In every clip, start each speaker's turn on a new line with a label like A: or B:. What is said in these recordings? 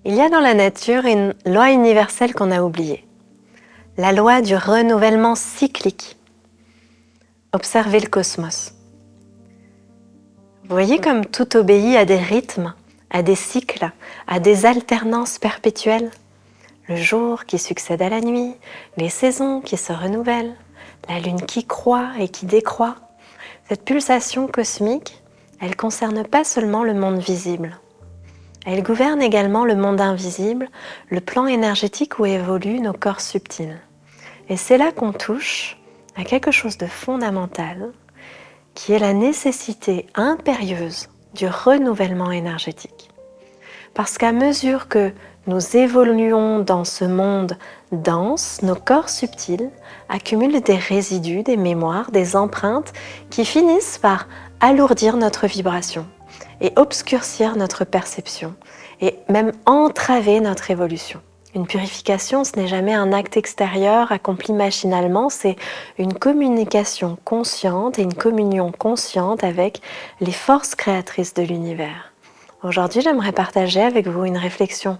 A: Il y a dans la nature une loi universelle qu'on a oubliée, la loi du renouvellement cyclique. Observez le cosmos. Vous voyez comme tout obéit à des rythmes, à des cycles, à des alternances perpétuelles. Le jour qui succède à la nuit, les saisons qui se renouvellent, la lune qui croît et qui décroît. Cette pulsation cosmique, elle ne concerne pas seulement le monde visible. Elle gouverne également le monde invisible, le plan énergétique où évoluent nos corps subtils. Et c'est là qu'on touche à quelque chose de fondamental, qui est la nécessité impérieuse du renouvellement énergétique. Parce qu'à mesure que nous évoluons dans ce monde dense, nos corps subtils accumulent des résidus, des mémoires, des empreintes qui finissent par alourdir notre vibration et obscurcir notre perception et même entraver notre évolution. Une purification, ce n'est jamais un acte extérieur accompli machinalement, c'est une communication consciente et une communion consciente avec les forces créatrices de l'univers. Aujourd'hui, j'aimerais partager avec vous une réflexion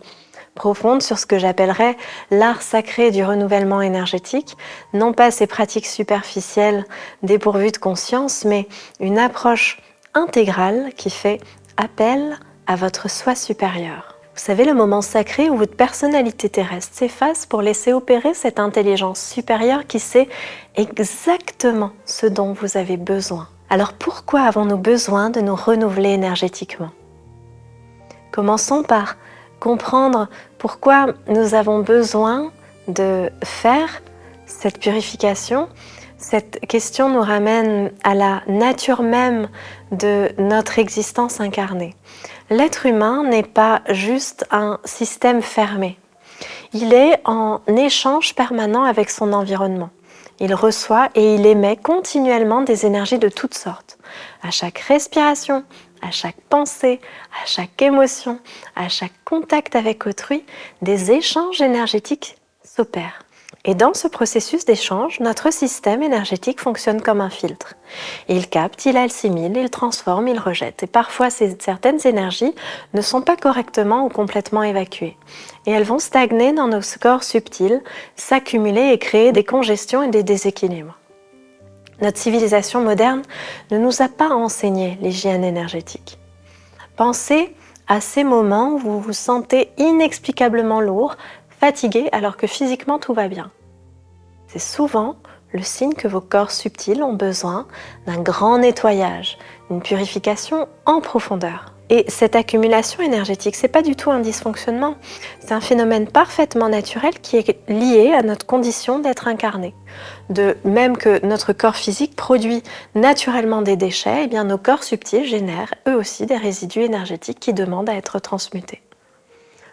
A: profonde sur ce que j'appellerais l'art sacré du renouvellement énergétique, non pas ces pratiques superficielles dépourvues de conscience, mais une approche intégrale qui fait appel à votre soi supérieur. Vous savez, le moment sacré où votre personnalité terrestre s'efface pour laisser opérer cette intelligence supérieure qui sait exactement ce dont vous avez besoin. Alors pourquoi avons-nous besoin de nous renouveler énergétiquement ? Commençons par comprendre pourquoi nous avons besoin de faire cette purification. Cette question nous ramène à la nature même de notre existence incarnée. L'être humain n'est pas juste un système fermé. Il est en échange permanent avec son environnement. Il reçoit et il émet continuellement des énergies de toutes sortes. À chaque respiration, à chaque pensée, à chaque émotion, à chaque contact avec autrui, des échanges énergétiques s'opèrent. Et dans ce processus d'échange, notre système énergétique fonctionne comme un filtre. Il capte, il assimile, il transforme, il rejette. Et parfois, certaines énergies ne sont pas correctement ou complètement évacuées. Et elles vont stagner dans nos corps subtils, s'accumuler et créer des congestions et des déséquilibres. Notre civilisation moderne ne nous a pas enseigné l'hygiène énergétique. Pensez à ces moments où vous vous sentez inexplicablement lourd, fatigué alors que physiquement tout va bien. C'est souvent le signe que vos corps subtils ont besoin d'un grand nettoyage, d'une purification en profondeur. Et cette accumulation énergétique, ce n'est pas du tout un dysfonctionnement, c'est un phénomène parfaitement naturel qui est lié à notre condition d'être incarné. De même que notre corps physique produit naturellement des déchets, eh bien nos corps subtils génèrent eux aussi des résidus énergétiques qui demandent à être transmutés.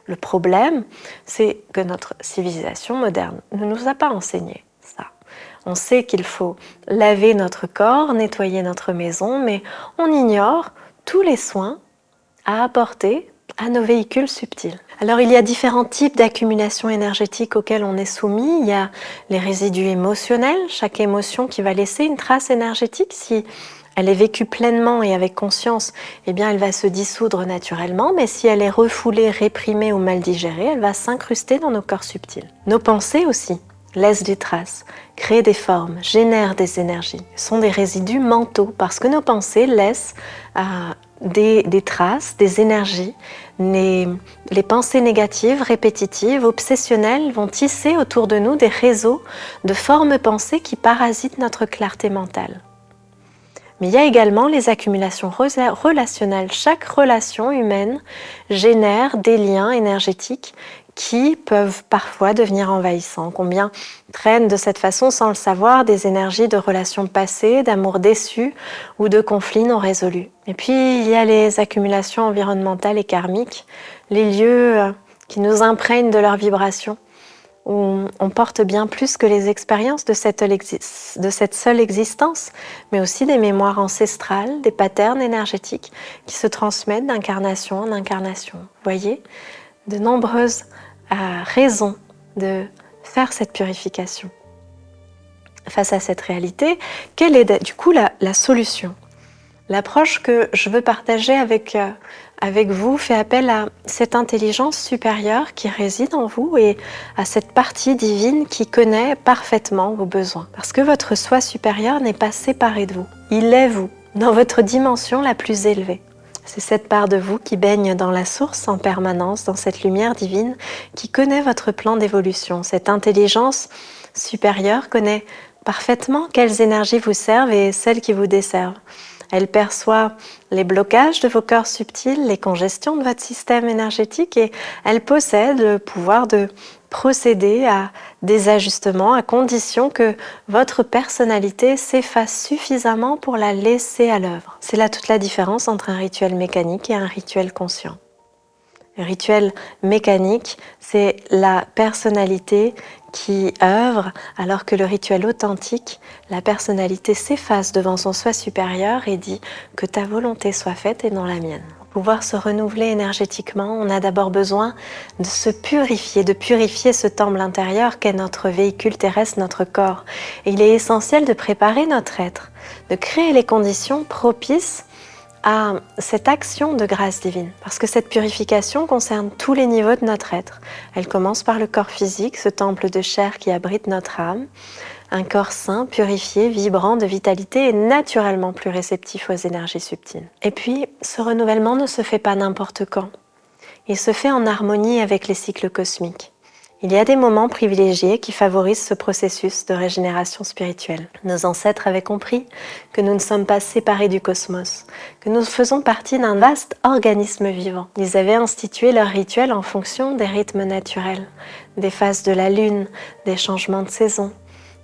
A: Le problème, c'est que notre civilisation moderne ne nous a pas enseigné ça. On sait qu'il faut laver notre corps, nettoyer notre maison, mais on ignore tous les soins à apporter à nos véhicules subtils. Alors il y a différents types d'accumulation énergétique auxquels on est soumis. Il y a les résidus émotionnels, chaque émotion qui va laisser une trace énergétique. Si elle est vécue pleinement et avec conscience, eh bien elle va se dissoudre naturellement, mais si elle est refoulée, réprimée ou mal digérée, elle va s'incruster dans nos corps subtils. Nos pensées aussi laissent des traces, créent des formes, génèrent des énergies. Ce sont des résidus mentaux parce que nos pensées laissent des traces, des énergies. Les pensées négatives, répétitives, obsessionnelles vont tisser autour de nous des réseaux de formes pensées qui parasitent notre clarté mentale. Mais il y a également les accumulations relationnelles. Chaque relation humaine génère des liens énergétiques qui peuvent parfois devenir envahissants. Combien traînent de cette façon, sans le savoir, des énergies de relations passées, d'amour déçu ou de conflits non résolus. Et puis, il y a les accumulations environnementales et karmiques, les lieux qui nous imprègnent de leurs vibrations, où on porte bien plus que les expériences de cette seule existence, mais aussi des mémoires ancestrales, des patterns énergétiques qui se transmettent d'incarnation en incarnation. Vous voyez, de nombreuses raisons de faire cette purification. Face à cette réalité, quelle est du coup la solution ? L'approche que je veux partager avec vous fait appel à cette intelligence supérieure qui réside en vous et à cette partie divine qui connaît parfaitement vos besoins. Parce que votre soi supérieur n'est pas séparé de vous. Il est vous, dans votre dimension la plus élevée. C'est cette part de vous qui baigne dans la source en permanence, dans cette lumière divine qui connaît votre plan d'évolution. Cette intelligence supérieure connaît parfaitement quelles énergies vous servent et celles qui vous desservent. Elle perçoit les blocages de vos corps subtils, les congestions de votre système énergétique et elle possède le pouvoir de procéder à des ajustements à condition que votre personnalité s'efface suffisamment pour la laisser à l'œuvre. C'est là toute la différence entre un rituel mécanique et un rituel conscient. Le rituel mécanique, c'est la personnalité qui œuvre, alors que le rituel authentique, la personnalité s'efface devant son soi supérieur et dit que ta volonté soit faite et non la mienne. Pour pouvoir se renouveler énergétiquement, on a d'abord besoin de se purifier, de purifier ce temple intérieur qu'est notre véhicule terrestre, notre corps. Et il est essentiel de préparer notre être, de créer les conditions propices à cette action de grâce divine. Parce que cette purification concerne tous les niveaux de notre être. Elle commence par le corps physique, ce temple de chair qui abrite notre âme. Un corps sain, purifié, vibrant de vitalité et naturellement plus réceptif aux énergies subtiles. Et puis, ce renouvellement ne se fait pas n'importe quand. Il se fait en harmonie avec les cycles cosmiques. Il y a des moments privilégiés qui favorisent ce processus de régénération spirituelle. Nos ancêtres avaient compris que nous ne sommes pas séparés du cosmos, que nous faisons partie d'un vaste organisme vivant. Ils avaient institué leurs rituels en fonction des rythmes naturels, des phases de la lune, des changements de saison,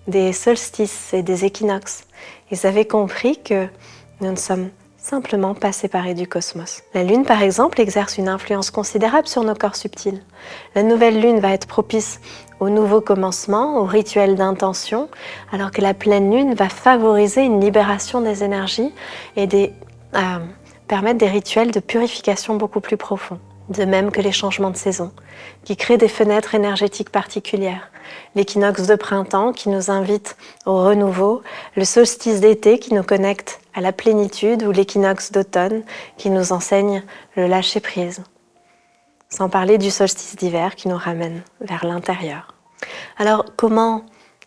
A: des solstices et des équinoxes. Ils avaient compris que nous ne sommes simplement pas séparés du cosmos. La lune, par exemple, exerce une influence considérable sur nos corps subtils. La nouvelle lune va être propice au nouveau commencement, au rituel d'intention, alors que la pleine lune va favoriser une libération des énergies et permettre des rituels de purification beaucoup plus profonds. De même que les changements de saison, qui créent des fenêtres énergétiques particulières. L'équinoxe de printemps qui nous invite au renouveau, le solstice d'été qui nous connecte à la plénitude ou l'équinoxe d'automne qui nous enseigne le lâcher-prise. Sans parler du solstice d'hiver qui nous ramène vers l'intérieur. Alors, comment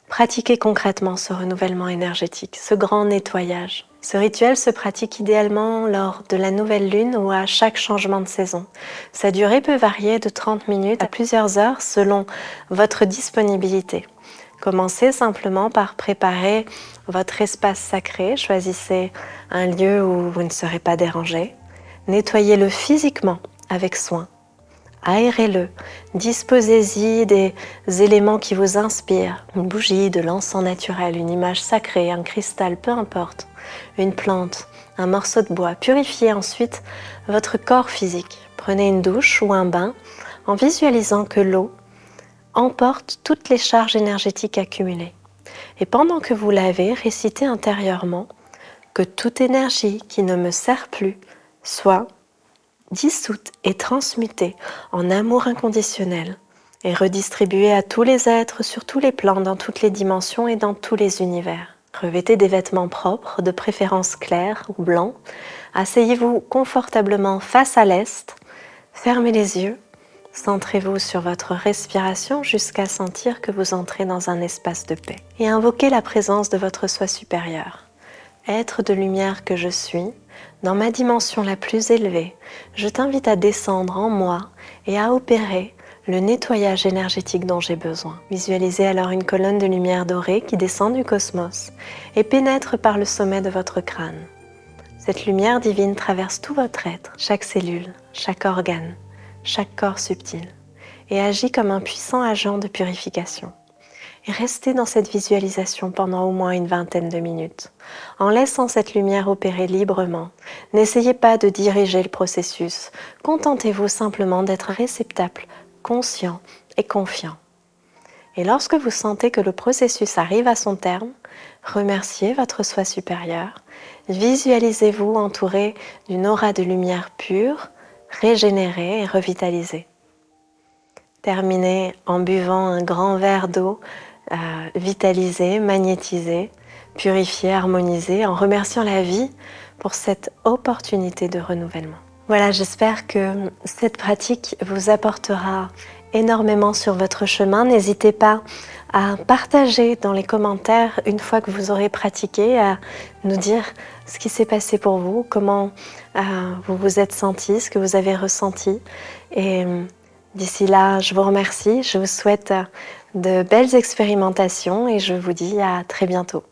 A: pratiquer concrètement ce renouvellement énergétique, ce grand nettoyage ? Ce rituel se pratique idéalement lors de la nouvelle lune ou à chaque changement de saison. Sa durée peut varier de 30 minutes à plusieurs heures selon votre disponibilité. Commencez simplement par préparer votre espace sacré. Choisissez un lieu où vous ne serez pas dérangé. Nettoyez-le physiquement avec soin. Aérez-le, disposez-y des éléments qui vous inspirent, une bougie, de l'encens naturel, une image sacrée, un cristal, peu importe, une plante, un morceau de bois. Purifiez ensuite votre corps physique. Prenez une douche ou un bain en visualisant que l'eau emporte toutes les charges énergétiques accumulées. Et pendant que vous lavez, récitez intérieurement que toute énergie qui ne me sert plus soit dissoute et transmutée en amour inconditionnel et redistribuée à tous les êtres sur tous les plans, dans toutes les dimensions et dans tous les univers. Revêtez des vêtements propres, de préférence clairs ou blancs. Asseyez-vous confortablement face à l'est, fermez les yeux, centrez-vous sur votre respiration jusqu'à sentir que vous entrez dans un espace de paix. Et invoquez la présence de votre soi supérieur. Être de lumière que je suis, dans ma dimension la plus élevée, je t'invite à descendre en moi et à opérer le nettoyage énergétique dont j'ai besoin. Visualisez alors une colonne de lumière dorée qui descend du cosmos et pénètre par le sommet de votre crâne. Cette lumière divine traverse tout votre être, chaque cellule, chaque organe, chaque corps subtil, et agit comme un puissant agent de purification. Et restez dans cette visualisation pendant au moins une vingtaine de minutes, en laissant cette lumière opérer librement. N'essayez pas de diriger le processus, contentez-vous simplement d'être réceptacle, conscient et confiant. Et lorsque vous sentez que le processus arrive à son terme, remerciez votre soi supérieur, visualisez-vous entouré d'une aura de lumière pure, régénérée et revitalisée. Terminez en buvant un grand verre d'eau vitalisé, magnétisé, purifié, harmonisé, en remerciant la vie pour cette opportunité de renouvellement. Voilà, j'espère que cette pratique vous apportera énormément sur votre chemin. N'hésitez pas à partager dans les commentaires une fois que vous aurez pratiqué, à nous dire ce qui s'est passé pour vous, comment vous vous êtes senti, ce que vous avez ressenti. Et d'ici là, je vous remercie, je vous souhaite de belles expérimentations et je vous dis à très bientôt.